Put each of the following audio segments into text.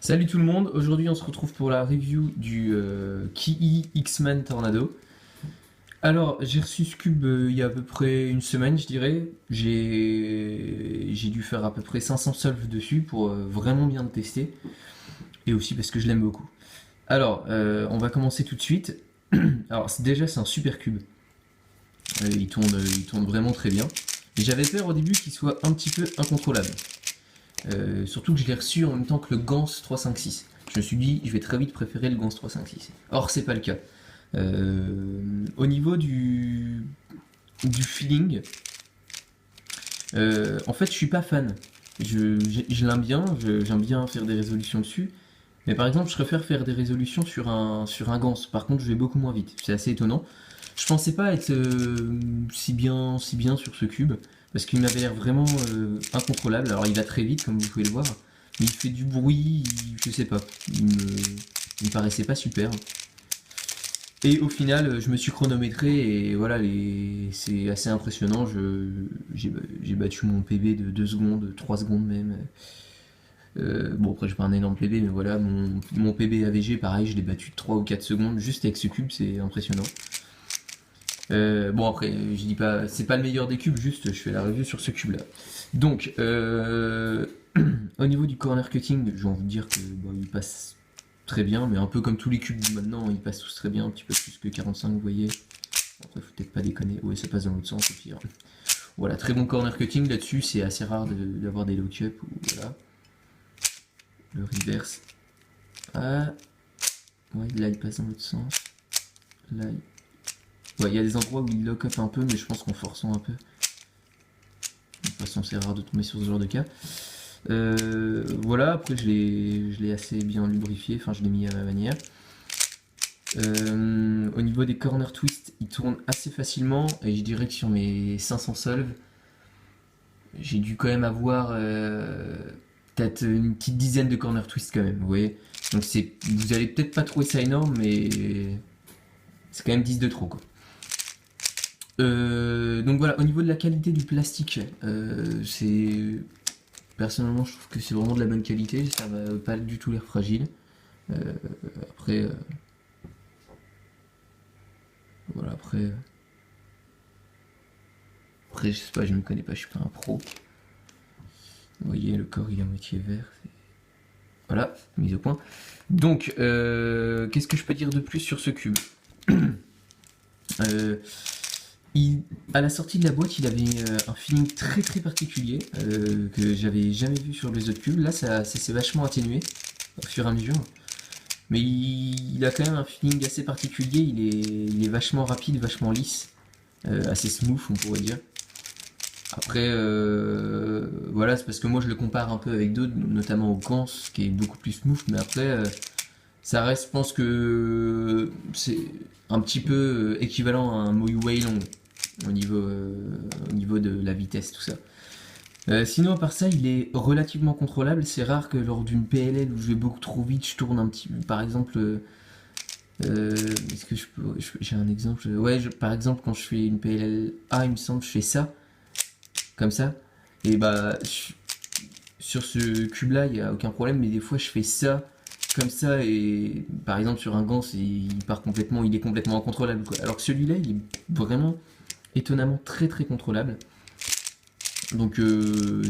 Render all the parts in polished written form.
Salut tout le monde, aujourd'hui on se retrouve pour la review du Kii X-Men Tornado. Alors j'ai reçu ce cube il y a à peu près une semaine je dirais. J'ai dû faire à peu près 500 solves dessus pour vraiment bien le tester. Et aussi parce que je l'aime beaucoup. Alors on va commencer tout de suite. Alors déjà c'est un super cube. Il tourne vraiment très bien. Et j'avais peur au début qu'il soit un petit peu incontrôlable. Surtout que je l'ai reçu en même temps que le Gans 356. Je me suis dit, je vais très vite préférer le Gans 356. Or, c'est pas le cas. Au niveau du feeling, en fait, je suis pas fan. Je l'aime bien, j'aime bien faire des résolutions dessus. Mais par exemple, je préfère faire des résolutions sur un Gans. Par contre, je vais beaucoup moins vite. C'est assez étonnant. Je pensais pas être si bien sur ce cube, parce qu'il m'avait l'air vraiment incontrôlable. Alors il va très vite, comme vous pouvez le voir, mais il fait du bruit, je sais pas, il me paraissait pas super. Et au final, je me suis chronométré et voilà, c'est assez impressionnant. J'ai battu mon PB de 2 secondes, 3 secondes même. Bon, après, j'ai pas un énorme PB, mais voilà, mon PB AVG, pareil, je l'ai battu de 3 ou 4 secondes juste avec ce cube, c'est impressionnant. Bon après, je dis pas, c'est pas le meilleur des cubes, juste je fais la review sur ce cube là. Donc, au niveau du corner cutting, j'ai envie de dire que bon, il passe très bien, mais un peu comme tous les cubes maintenant, ils passent tous très bien, un petit peu plus que 45, vous voyez. Après, faut peut-être pas déconner, ouais, ça passe dans l'autre sens, au pire. Voilà, très bon corner cutting là-dessus, c'est assez rare d'avoir des lock-up, ou voilà. Le reverse. Ah, ouais, là il passe dans l'autre sens. Là, ouais, il y a des endroits où il lock up un peu, mais je pense qu'en forçant un peu. De toute façon, c'est rare de tomber sur ce genre de cas. Voilà, après je l'ai assez bien lubrifié, enfin je l'ai mis à ma manière. Au niveau des corner twists, il tourne assez facilement, et je dirais que sur mes 500 solves, j'ai dû quand même avoir peut-être une petite dizaine de corner twists quand même, vous voyez. Donc vous allez peut-être pas trouver ça énorme, mais c'est quand même 10 de trop quoi. Donc voilà, au niveau de la qualité du plastique, c'est personnellement je trouve que c'est vraiment de la bonne qualité, ça va pas du tout l'air fragile. Euh, après, voilà, après je sais pas, je me connais pas, je suis pas un pro. Vous voyez, le corps il est à moitié vert. Voilà, mise au point. Donc, qu'est-ce que je peux dire de plus sur ce cube? euh, À la sortie de la boîte, il avait un feeling très très particulier que j'avais jamais vu sur les autres cubes. Là, ça s'est vachement atténué au fur et à mesure. Mais il a quand même un feeling assez particulier. Il est vachement rapide, vachement lisse, assez smooth, on pourrait dire. Après, voilà, c'est parce que moi je le compare un peu avec d'autres, notamment au Gans, qui est beaucoup plus smooth. Mais après, ça reste, je pense que c'est un petit peu équivalent à un Moyu Weilong au niveau de la vitesse, tout ça. Sinon, à part ça, il est relativement contrôlable. C'est rare que lors d'une PLL où je vais beaucoup trop vite, je tourne un petit peu. Par exemple, est-ce que j'ai un exemple? Ouais, par exemple, quand je fais une PLL A, il me semble, je fais ça, comme ça. Et bah, sur ce cube-là, il n'y a aucun problème, mais des fois, je fais ça, comme ça, et par exemple, sur un Gans, il est complètement incontrôlable, quoi. Alors que celui-là, il est vraiment étonnamment très très contrôlable. Donc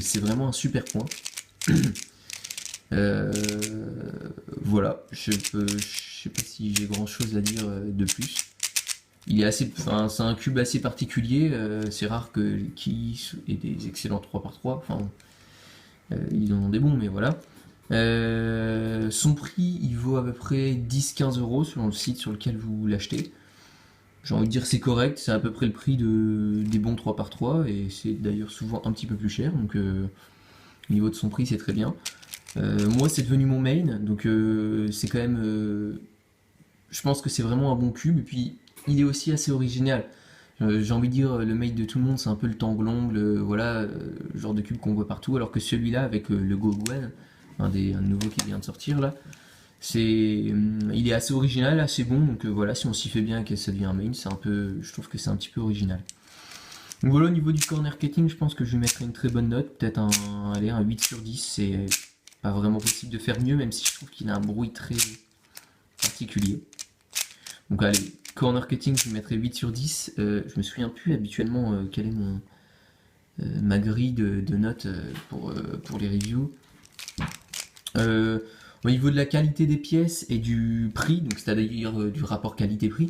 c'est vraiment un super point. Euh, voilà, je sais pas si j'ai grand chose à dire de plus. Il est assez, enfin, c'est un cube assez particulier. C'est rare que qui ait des excellents 3x3. Enfin, ils en ont des bons, mais voilà. Son prix, il vaut à peu près 10-15 € selon le site sur lequel vous l'achetez. J'ai envie de dire c'est correct, c'est à peu près le prix des bons 3x3 et c'est d'ailleurs souvent un petit peu plus cher, donc au niveau de son prix c'est très bien. Moi c'est devenu mon main, donc c'est quand même... je pense que c'est vraiment un bon cube et puis il est aussi assez original. J'ai envie de dire le main de tout le monde c'est un peu le Tanglong, voilà, le genre de cube qu'on voit partout, alors que celui-là avec le Goguen, un nouveau qui vient de sortir là, il est assez original, assez bon, donc voilà, si on s'y fait bien et que ça devient un main, je trouve que c'est un petit peu original. Donc voilà, au niveau du corner cutting, je pense que je lui mettrai une très bonne note, peut-être allez, un 8 sur 10, pas vraiment possible de faire mieux, même si je trouve qu'il a un bruit très particulier. Donc allez, core marketing, je lui mettrais 8 sur 10. Je me souviens plus habituellement quelle est ma grille de notes pour les reviews. Au niveau de la qualité des pièces et du prix, donc c'est-à-dire du rapport qualité-prix,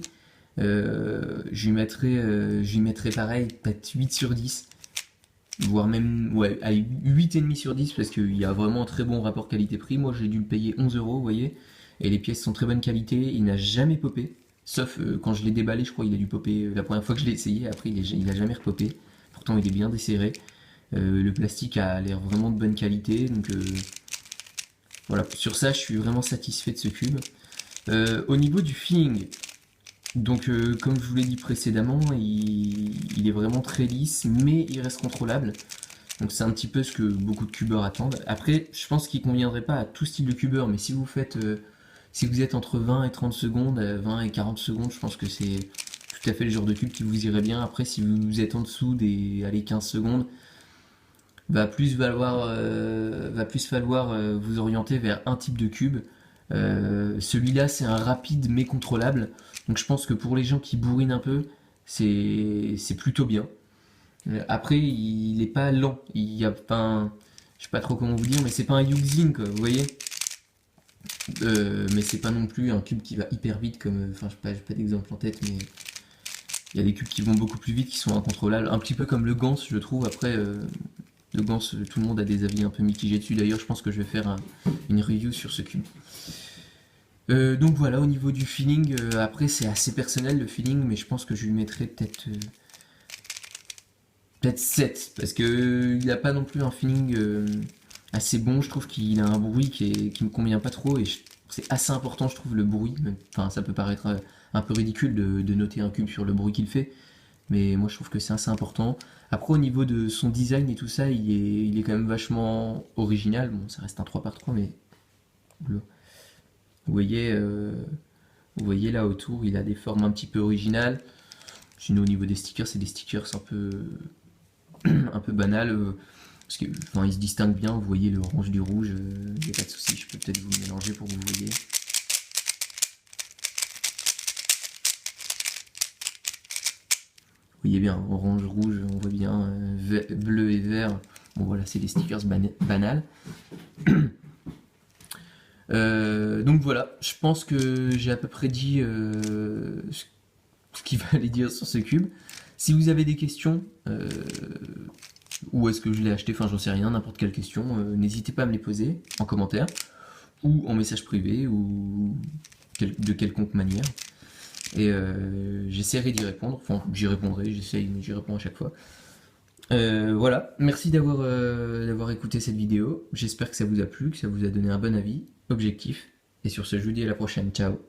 je lui mettrais pareil, peut-être 8 sur 10, voire même ouais, à 8,5 sur 10, parce qu'il y a vraiment un très bon rapport qualité-prix. Moi j'ai dû le payer 11 euros, vous voyez, et les pièces sont très bonne qualité, il n'a jamais popé, sauf quand je l'ai déballé, je crois qu'il a dû popper la première fois que je l'ai essayé, après il a jamais repopé, pourtant il est bien desserré. Le plastique a l'air vraiment de bonne qualité, donc voilà, sur ça je suis vraiment satisfait de ce cube. Au niveau du feeling, donc comme je vous l'ai dit précédemment, il est vraiment très lisse, mais il reste contrôlable. Donc c'est un petit peu ce que beaucoup de cubeurs attendent. Après, je pense qu'il conviendrait pas à tout style de cubeur, mais si vous faites, si vous êtes entre 20 et 30 secondes, 20 et 40 secondes, je pense que c'est tout à fait le genre de cube qui vous irait bien. Après, si vous êtes en dessous des allez, 15 secondes, va plus falloir vous orienter vers un type de cube. Celui-là, c'est un rapide mais contrôlable. Donc je pense que pour les gens qui bourrinent un peu, c'est plutôt bien. Après, il est pas lent. Il y a pas un, je sais pas trop comment vous dire, mais c'est pas un Yuxin, quoi, vous voyez. Mais c'est pas non plus un cube qui va hyper vite comme, enfin, j'ai pas d'exemple en tête, mais il y a des cubes qui vont beaucoup plus vite, qui sont incontrôlables. Un petit peu comme le Gans, je trouve. Après, le Gans, tout le monde a des avis un peu mitigés dessus. D'ailleurs, je pense que je vais faire une review sur ce cube. Donc voilà, au niveau du feeling, après c'est assez personnel le feeling, mais je pense que je lui mettrais peut-être 7, parce que il a pas non plus un feeling assez bon. Je trouve qu'il a un bruit qui me convient pas trop, et c'est assez important, je trouve, le bruit. Enfin, ça peut paraître un peu ridicule de noter un cube sur le bruit qu'il fait, mais moi je trouve que c'est assez important. Après, au niveau de son design et tout ça, il est quand même vachement original. Bon, ça reste un 3x3, mais vous voyez, vous voyez là autour, il a des formes un petit peu originales. Sinon, au niveau des stickers, c'est des stickers un peu banals. Parce que, enfin, ils se distinguent bien. Vous voyez le orange du rouge. Il n'y a pas de souci. Je peux peut-être vous le mélanger pour que vous voyez. Vous voyez bien, orange, rouge, on voit bien. Bleu et vert. Bon, voilà, c'est des stickers banals. Donc voilà, je pense que j'ai à peu près dit ce qu'il fallait dire sur ce cube. Si vous avez des questions, où est-ce que je l'ai acheté, enfin j'en sais rien, n'importe quelle question, n'hésitez pas à me les poser en commentaire, ou en message privé, ou de quelconque manière. Et j'essaierai d'y répondre, enfin j'y répondrai, j'essaye, mais j'y réponds à chaque fois. Voilà, merci d'avoir écouté cette vidéo, j'espère que ça vous a plu, que ça vous a donné un bon avis, objectif, et sur ce je vous dis à la prochaine, ciao.